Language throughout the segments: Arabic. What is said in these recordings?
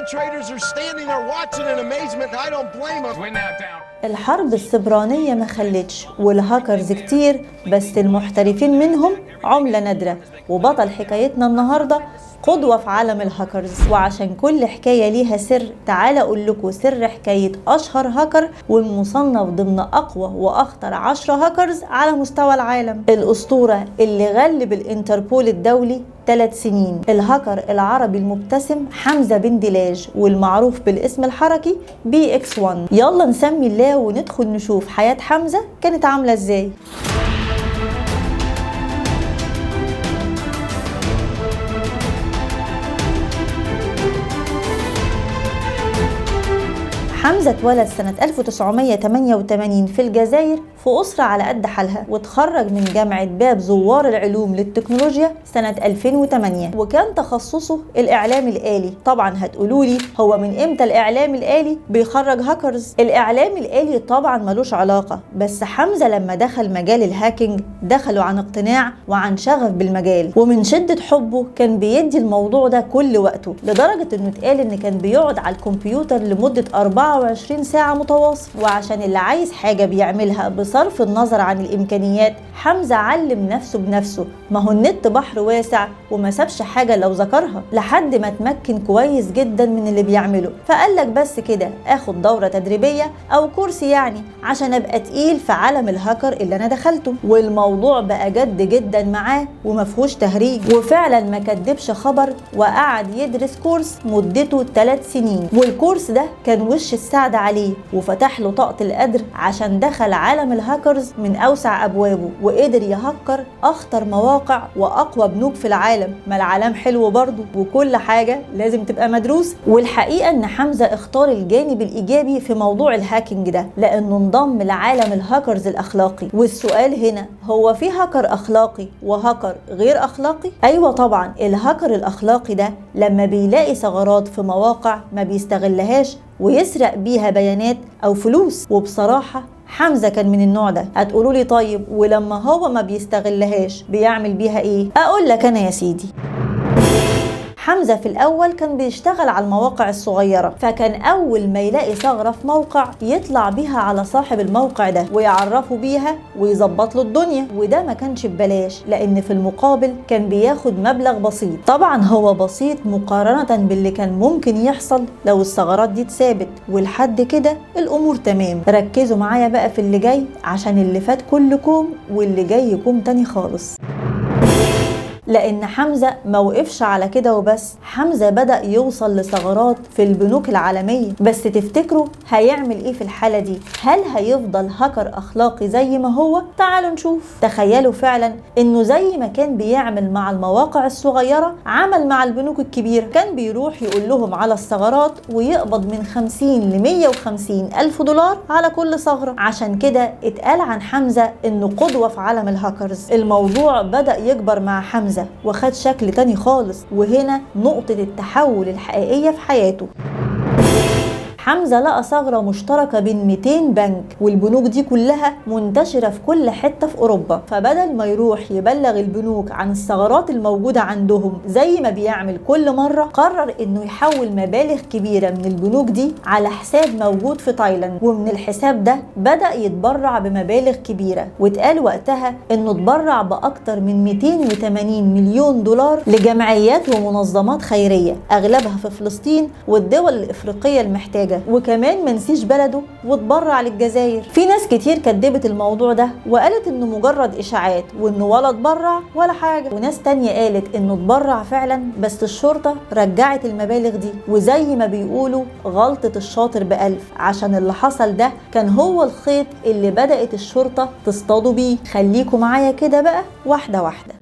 traders are standing there watching in amazement. I don't blame them. الحرب السبرانية ما خلتش، والهاكرز كتير بس المحترفين منهم عملة نادرة. وبطل حكايتنا النهاردة قدوة في عالم الهاكرز، وعشان كل حكاية ليها سر تعال أقول لكم سر حكاية أشهر هاكر والمصنف ضمن أقوى وأخطر 10 هاكرز على مستوى العالم. الأسطورة اللي غلب الانتربول الدولي 3 سنين، الهاكر العربي المبتسم حمزة بن دلاج، والمعروف بالاسم الحركي BX1. يلا نسمي الله وندخل نشوف حياة حمزة كانت عاملة ازاي. حمزة اتولد سنة 1988 في الجزائر في أسرة على قد حالها، وتخرج من جامعة باب زوار العلوم للتكنولوجيا سنة 2008، وكان تخصصه الإعلام الآلي. طبعا هتقولولي هو من إمتى الإعلام الآلي بيخرج هاكرز؟ الإعلام الآلي طبعا ملوش علاقة، بس حمزة لما دخل مجال الهاكينج دخله عن اقتناع وعن شغف بالمجال، ومن شدة حبه كان بيدي الموضوع ده كل وقته، لدرجة إنه اتقال إن كان بيقعد على الكمبيوتر لمدة 24 ساعة متواصل. وعشان اللي عايز حاجة بيعملها بصرف النظر عن الإمكانيات، حمزة علم نفسه بنفسه. ما هو النت بحر واسع وما سابش حاجة لو ذكرها، لحد ما تمكن كويس جدا من اللي بيعمله. فقال لك بس كده اخد دورة تدريبية او كورس يعني عشان ابقى تقيل في عالم الهاكر اللي انا دخلته. والموضوع بقى جد جدا معاه ومفهوش تهريج، وفعلا ما كدبش خبر وقعد يدرس كورس مدته 3 سنين. والكورس ده كان وش السعد عليه وفتح له طاقة القدر عشان دخل عالم الهاكرز من اوسع ابوابه، وقدر يهكر اخطر مواقع واقوى بنوك في العالم. ما العالم حلو برضه وكل حاجة لازم تبقى مدروسة. والحقيقة ان حمزة اختار الجانب الايجابي في موضوع الهاكينج ده، لانه انضم لعالم الهاكرز الاخلاقي. والسؤال هنا، هو في هاكر اخلاقي وهاكر غير اخلاقي؟ ايوه طبعا. الهاكر الاخلاقي ده لما بيلاقي ثغرات في مواقع ما بيستغلهاش ويسرق بيها بيانات او فلوس، وبصراحة حمزة كان من النوع ده. هتقولوا لي طيب ولما هو ما بيستغلهاش بيعمل بيها ايه؟ اقول لك انا يا سيدي. حمزة في الأول كان بيشتغل على المواقع الصغيرة، فكان أول ما يلاقي ثغرة في موقع يطلع بيها على صاحب الموقع ده ويعرفه بيها ويظبط له الدنيا. وده ما كانش ببلاش، لأن في المقابل كان بياخد مبلغ بسيط. طبعا هو بسيط مقارنة باللي كان ممكن يحصل لو الثغرات دي اتثابت. ولحد كده الأمور تمام. ركزوا معايا بقى في اللي جاي، عشان اللي فات كل كوم واللي جاي كوم تاني خالص. لأن حمزة ما وقفش على كده وبس، حمزة بدأ يوصل لثغرات في البنوك العالمية. بس تفتكروا هيعمل ايه في الحالة دي؟ هل هيفضل هاكر أخلاقي زي ما هو؟ تعالوا نشوف. تخيلوا فعلا انه زي ما كان بيعمل مع المواقع الصغيرة عمل مع البنوك الكبيرة. كان بيروح يقول لهم على الثغرات ويقبض من 50 ل 150 ألف دولار على كل ثغرة. عشان كده اتقال عن حمزة انه قدوة في عالم الهاكرز. الموضوع بدأ يكبر مع حمزة وخد شكل تاني خالص، وهنا نقطة التحول الحقيقية في حياته. حمزة لقى ثغرة مشتركة بين 200 بنك، والبنوك دي كلها منتشرة في كل حتة في أوروبا. فبدل ما يروح يبلغ البنوك عن الثغرات الموجودة عندهم زي ما بيعمل كل مرة، قرر إنه يحول مبالغ كبيرة من البنوك دي على حساب موجود في تايلاند، ومن الحساب ده بدأ يتبرع بمبالغ كبيرة. واتقال وقتها إنه اتبرع بأكتر من 280 مليون دولار لجمعيات ومنظمات خيرية أغلبها في فلسطين والدول الإفريقية المحتاجة. وكمان منسيش بلده واتبرع للجزائر. في ناس كتير كدبت الموضوع ده وقالت انه مجرد اشاعات وانه ولا اتبرع ولا حاجة، وناس تانية قالت انه اتبرع فعلا بس الشرطة رجعت المبالغ دي. وزي ما بيقولوا غلطة الشاطر ب1000، عشان اللي حصل ده كان هو الخيط اللي بدأت الشرطة تصطادوا بيه. خليكم معايا كده بقى واحدة واحدة.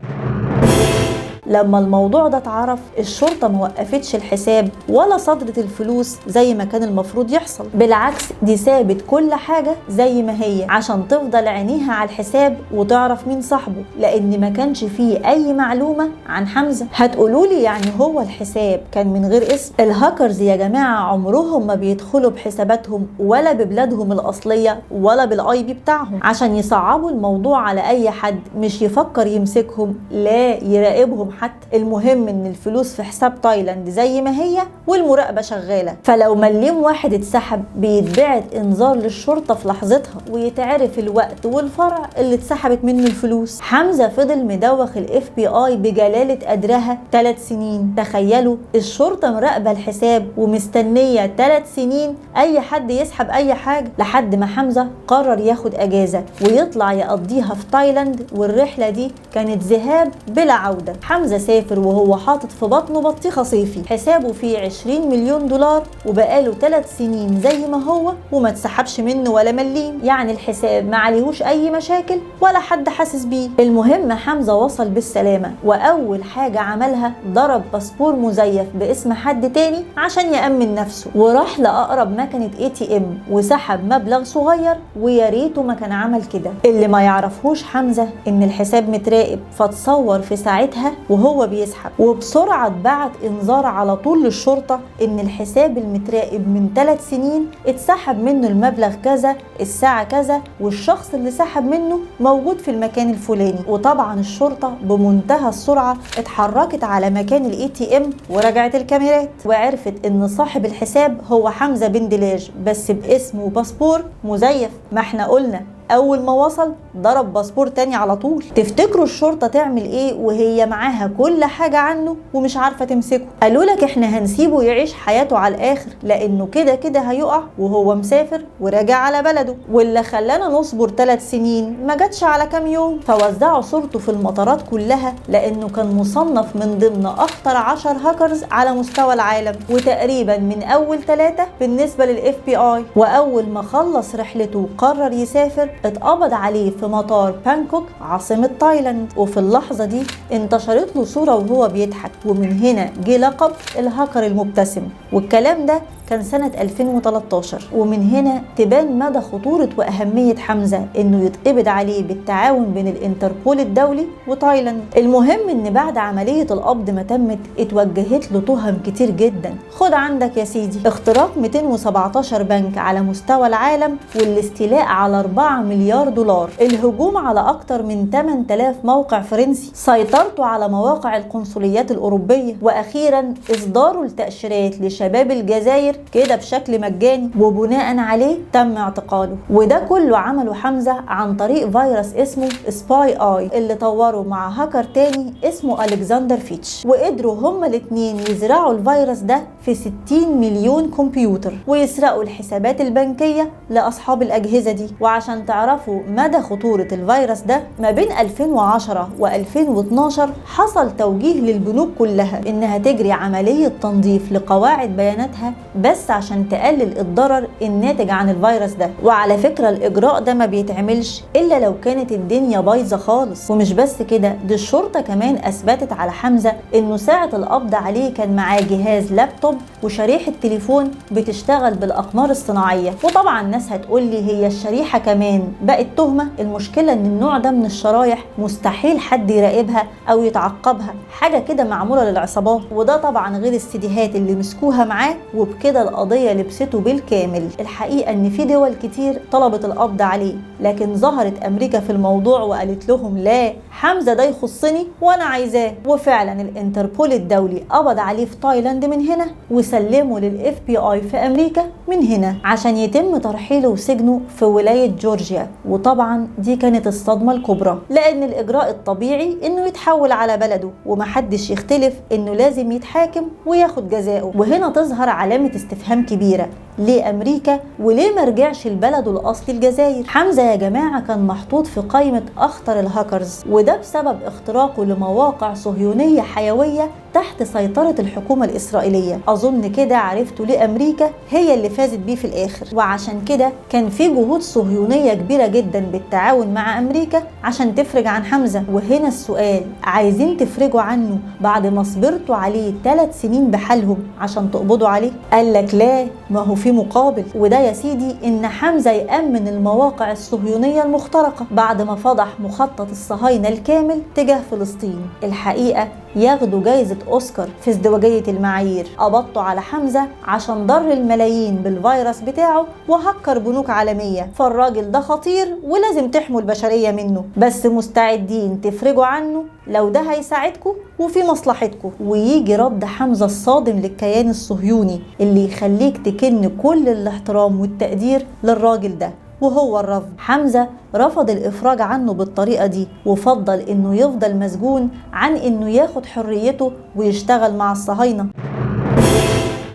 لما الموضوع ده اتعرف الشرطة ما وقفتش الحساب ولا صدرت الفلوس زي ما كان المفروض يحصل، بالعكس دي سابت كل حاجة زي ما هي عشان تفضل عينيها على الحساب وتعرف مين صاحبه، لان ما كانش فيه اي معلومة عن حمزة. هتقولولي يعني هو الحساب كان من غير اسم؟ الهاكرز يا جماعة عمرهم ما بيدخلوا بحساباتهم ولا ببلادهم الاصلية ولا بالاي بي بتاعهم عشان يصعبوا الموضوع على اي حد مش يفكر يمسكهم، لا يراقبهم حتى، المهم ان الفلوس في حساب تايلاند زي ما هي والمراقبة شغالة. فلو مليم واحد اتسحب بيتبعت انذار للشرطة في لحظتها ويتعرف الوقت والفرع اللي اتسحبت منه الفلوس. حمزة فضل مدوخ الاف بي اي بجلالة قدرها 3 سنين. تخيلوا الشرطة مراقبة الحساب ومستنية 3 سنين اي حد يسحب اي حاجة، لحد ما حمزة قرر ياخد اجازة ويطلع يقضيها في تايلاند. والرحلة دي كانت ذهاب بلا عودة. حمزة سافر وهو حاطط في بطنه بطيخة صيفي حسابه فيه 20 مليون دولار وبقاله 3 سنين زي ما هو وما اتسحبش منه ولا مليم. يعني الحساب ما عليهوش اي مشاكل ولا حد حاسس بيه. المهم حمزة وصل بالسلامة، واول حاجة عملها ضرب باسبور مزيف باسم حد تاني عشان يأمن نفسه، وراح لأقرب مكنة ATM وسحب مبلغ صغير. ويا ريته ما كان عمل كده. اللي ما يعرفهوش حمزة ان الحساب متراقب، فتصور في ساعتها وهو بيسحب وبسرعة اتبعت انذار على طول للشرطة ان الحساب المتراقب من 3 سنين اتسحب منه المبلغ كذا الساعة كذا، والشخص اللي سحب منه موجود في المكان الفلاني. وطبعا الشرطة بمنتهى السرعة اتحركت على مكان الATM ورجعت الكاميرات وعرفت ان صاحب الحساب هو حمزة بن دلاج بس باسم وباسبور مزيف. ما احنا قلنا اول ما وصل ضرب باسبور تاني على طول. تفتكروا الشرطة تعمل ايه وهي معاها كل حاجة عنه ومش عارفة تمسكه؟ قالوا لك احنا هنسيبه يعيش حياته على الاخر لانه كده كده هيقع وهو مسافر وراجع على بلده. واللي خلانا نصبر 3 سنين ما جاتش على كام يوم. فوزعوا صورته في المطارات كلها لانه كان مصنف من ضمن اخطر 10 هاكرز على مستوى العالم، وتقريبا من اول 3 بالنسبة للاف بي اي. واول ما خلص رحلته وقرر يسافر اتقبض عليه في مطار بانكوك عاصمة تايلاند. وفي اللحظة دي انتشرت له صورة وهو بيضحك، ومن هنا جه لقب الهاكر المبتسم. والكلام ده كان سنة 2013. ومن هنا تبان مدى خطورة وأهمية حمزة إنه يتقبض عليه بالتعاون بين الانتربول الدولي وتايلاند. المهم إن بعد عملية القبض ما تمت اتوجهت له تهم كتير جدا. خد عندك يا سيدي اختراق 217 بنك على مستوى العالم والاستيلاء على 4 مليار دولار، الهجوم على أكتر من 8000 موقع فرنسي، سيطرته على مواقع القنصليات الأوروبية، وأخيرا إصداره التأشيرات لشباب الجزائر كده بشكل مجاني، وبناء عليه تم اعتقاله. وده كله عمله حمزة عن طريق فيروس اسمه سباي اي اللي طوره مع هاكر تاني اسمه ألكسندر فيتش. وقدروا هما الاتنين يزرعوا الفيروس ده في 60 مليون كمبيوتر ويسرقوا الحسابات البنكية لأصحاب الأجهزة دي. وعشان تعرفوا مدى خطورة الفيروس ده، ما بين 2010 و2012 حصل توجيه للبنوك كلها إنها تجري عملية تنظيف لقواعد بياناتها بس عشان تقلل الضرر الناتج عن الفيروس ده. وعلى فكرة الإجراء ده ما بيتعملش إلا لو كانت الدنيا بايظة خالص. ومش بس كده، دي الشرطة كمان أثبتت على حمزة إنه ساعة القبض عليه كان معاه جهاز لابتوب وشريحة تليفون بتشتغل بالأقمار الصناعية. وطبعا الناس هتقولي هي الشريحة كمان بقت تهمة. المشكلة إن النوع ده من الشرايح مستحيل حد يراقبها أو يتعقبها، حاجة كده معمولة للعصابات. وده طبعا غير السيديهات اللي مسكوها معاه، وبكده القضية لبسته بالكامل. الحقيقة ان في دول كتير طلبت القبض عليه، لكن ظهرت امريكا في الموضوع وقالت لهم لا، حمزة ده يخصني وانا عايزاه. وفعلا الانتربول الدولي قبض عليه في تايلاند من هنا وسلمه للاف بي اي في امريكا من هنا عشان يتم ترحيله وسجنه في ولاية جورجيا. وطبعا دي كانت الصدمة الكبرى، لان الاجراء الطبيعي انه يتحول على بلده ومحدش يختلف انه لازم يتحاكم وياخد جزاؤه. وهنا تظهر علامة استفهام كبيرة، ليه أمريكا وليه ما رجعش لبلده الأصلي الجزائر؟ حمزة يا جماعة كان محطوط في قائمة أخطر الهاكرز، وده بسبب اختراقه لمواقع صهيونية حيوية تحت سيطرة الحكومة الإسرائيلية. أظن كده عرفتوا ليه أمريكا هي اللي فازت بيه في الآخر. وعشان كده كان في جهود صهيونية كبيرة جدا بالتعاون مع أمريكا عشان تفرج عن حمزة. وهنا السؤال، عايزين تفرجوا عنه بعد ما صبرتوا عليه 3 سنين بحالهم عشان تقبضوا عليه؟ قال لك لا، ما هو في مقابل. وده يا سيدي إن حمزة يأمن المواقع الصهيونية المخترقة بعد ما فضح مخطط الصهاينة الكامل تجاه فلسطين. الحقيقة ياخدوا جايزة أوسكار في ازدواجية المعايير. قبضتوا على حمزة عشان ضر الملايين بالفيروس بتاعه وهكر بنوك عالمية، فالراجل ده خطير ولازم تحموا البشرية منه، بس مستعدين تفرجوا عنه لو ده هيساعدكم وفي مصلحتكم. ويجي رد حمزة الصادم للكيان الصهيوني اللي يخليك تكن كل الاحترام والتقدير للراجل ده، وهو الرفض. حمزة رفض الإفراج عنه بالطريقة دي وفضل إنه يفضل مسجون عن إنه ياخد حريته ويشتغل مع الصهاينة.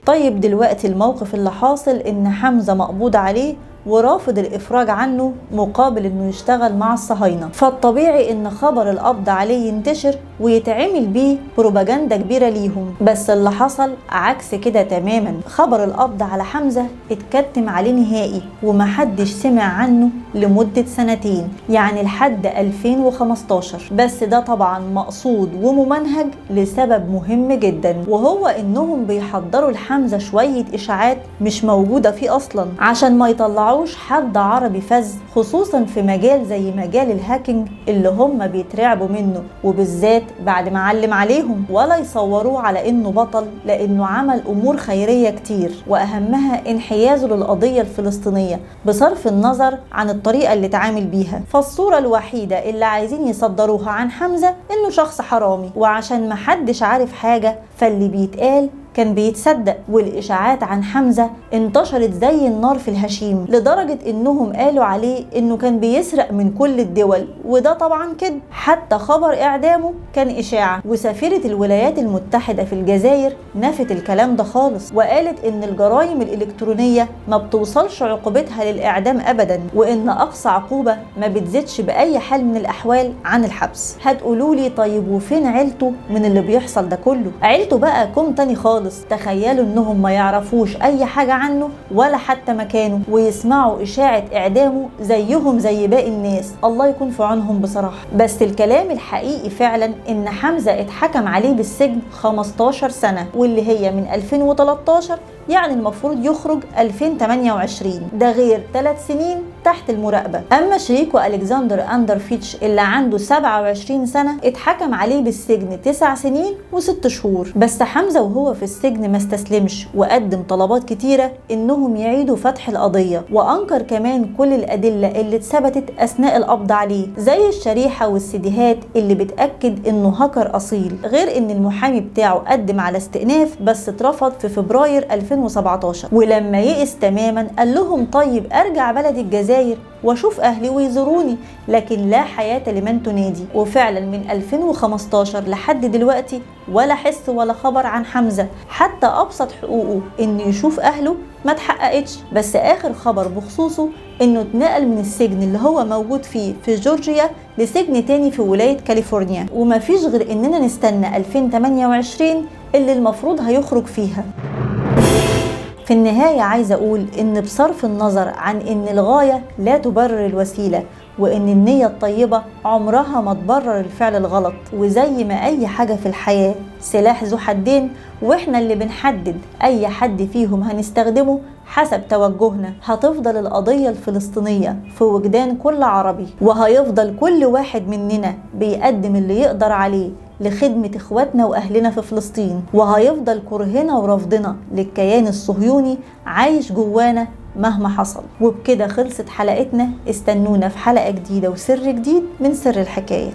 طيب دلوقتي الموقف اللي حاصل إن حمزة مقبوض عليه ورافض الإفراج عنه مقابل إنه يشتغل مع الصهاينة، فالطبيعي إن خبر القبض عليه ينتشر ويتعمل بيه بروباجندا كبيرة ليهم. بس اللي حصل عكس كده تماما. خبر القبض على حمزة اتكتم عليه نهائي ومحدش سمع عنه لمدة سنتين، يعني لحد 2015. بس ده طبعا مقصود وممنهج لسبب مهم جدا، وهو إنهم بيحضروا لحمزة شوية إشاعات مش موجودة فيه أصلا عشان ما يطلعوا حد عربي فذ، خصوصا في مجال زي مجال الهاكينج اللي هم بيترعبوا منه، وبالذات بعد ما علم عليهم، ولا يصوروه على انه بطل لانه عمل امور خيرية كتير، واهمها انحيازه للقضية الفلسطينية بصرف النظر عن الطريقة اللي اتعامل بيها. فالصورة الوحيدة اللي عايزين يصدروها عن حمزة انه شخص حرامي، وعشان محدش عارف حاجة فاللي بيتقال كان بيتصدق. والإشاعات عن حمزة انتشرت زي النار في الهشيم، لدرجة إنهم قالوا عليه إنه كان بيسرق من كل الدول، وده طبعا كده. حتى خبر إعدامه كان إشاعة، وسفيرة الولايات المتحدة في الجزائر نفت الكلام ده خالص، وقالت إن الجرائم الإلكترونية ما بتوصلش عقوبتها للإعدام أبدا، وإن أقصى عقوبة ما بتزيدش بأي حال من الأحوال عن الحبس. هتقولولي طيب وفين عيلته من اللي بيحصل ده كله؟ عيلته بقى كوم تاني خالص. تخيلوا انهم ما يعرفوش اي حاجة عنه ولا حتى مكانه، ويسمعوا اشاعة اعدامه زيهم زي باقي الناس. الله يكون في عونهم بصراحة. بس الكلام الحقيقي فعلا ان حمزة اتحكم عليه بالسجن 15 سنة، واللي هي من 2013، يعني المفروض يخرج 2028، ده غير 3 سنين تحت المراقبة. أما شريكه ألكسندر أندرفيتش اللي عنده 27 سنة اتحكم عليه بالسجن 9 سنين و6 شهور. بس حمزة وهو في السجن ما استسلمش وقدم طلبات كتيرة إنهم يعيدوا فتح القضية، وأنكر كمان كل الأدلة اللي اتثبتت أثناء القبض عليه، زي الشريحة والسيديهات اللي بتأكد إنه هاكر أصيل. غير إن المحامي بتاعه قدم على استئناف بس اترفض في فبراير 2017. ولما يئس تماما قال لهم طيب أرجع بلد الجزائر واشوف اهلي ويزوروني، لكن لا حياة لمن تنادي. وفعلا من 2015 لحد دلوقتي ولا حس ولا خبر عن حمزة، حتى ابسط حقوقه انه يشوف اهله ما تحققتش. بس اخر خبر بخصوصه انه اتنقل من السجن اللي هو موجود فيه في جورجيا لسجن تاني في ولاية كاليفورنيا، ومفيش غير اننا نستنى 2028 اللي المفروض هيخرج فيها. في النهاية عايزة أقول إن بصرف النظر عن إن الغاية لا تبرر الوسيلة، وإن النية الطيبة عمرها ما تبرر الفعل الغلط، وزي ما أي حاجة في الحياة سلاح ذو حدين، وإحنا اللي بنحدد أي حد فيهم هنستخدمه حسب توجهنا. هتفضل القضية الفلسطينية في وجدان كل عربي، وهيفضل كل واحد مننا بيقدم اللي يقدر عليه لخدمة إخواتنا وأهلنا في فلسطين، وهيفضل كرهنا ورفضنا للكيان الصهيوني عايش جوانا مهما حصل. وبكده خلصت حلقتنا. استنونا في حلقة جديدة وسر جديد من سر الحكاية.